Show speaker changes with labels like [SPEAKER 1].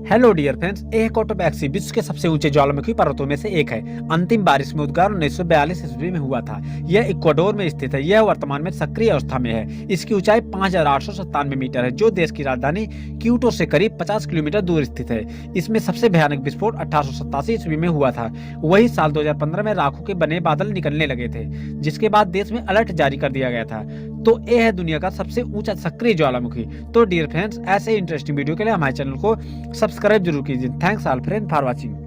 [SPEAKER 1] Hello dear friends, एकोटोबैक्सी विश्व के सबसे ऊंचे ज्वालामुखी पर्वतों में से एक है। अंतिम बार इसमें उद्गार 1942 ईस्वी में हुआ था। यह इक्वाडोर में स्थित है। यह वर्तमान में सक्रिय अवस्था में है। इसकी ऊंचाई 5,897 मीटर है, जो देश की राजधानी क्यूटो से करीब 50 किलोमीटर दूर स्थित है। इसमें सबसे भयानक विस्फोट 1887 ईस्वी में हुआ था। वही साल 2015 में राखों के बने बादल निकलने लगे थे, जिसके बाद देश में अलर्ट जारी कर दिया गया था। तो यह है दुनिया का सबसे ऊंचा सक्रिय ज्वालामुखी। तो डियर फ्रेंड्स, ऐसे इंटरेस्टिंग वीडियो के लिए हमारे चैनल को सब्सक्राइब जरूर कीजिए। Thanks all friend for watching.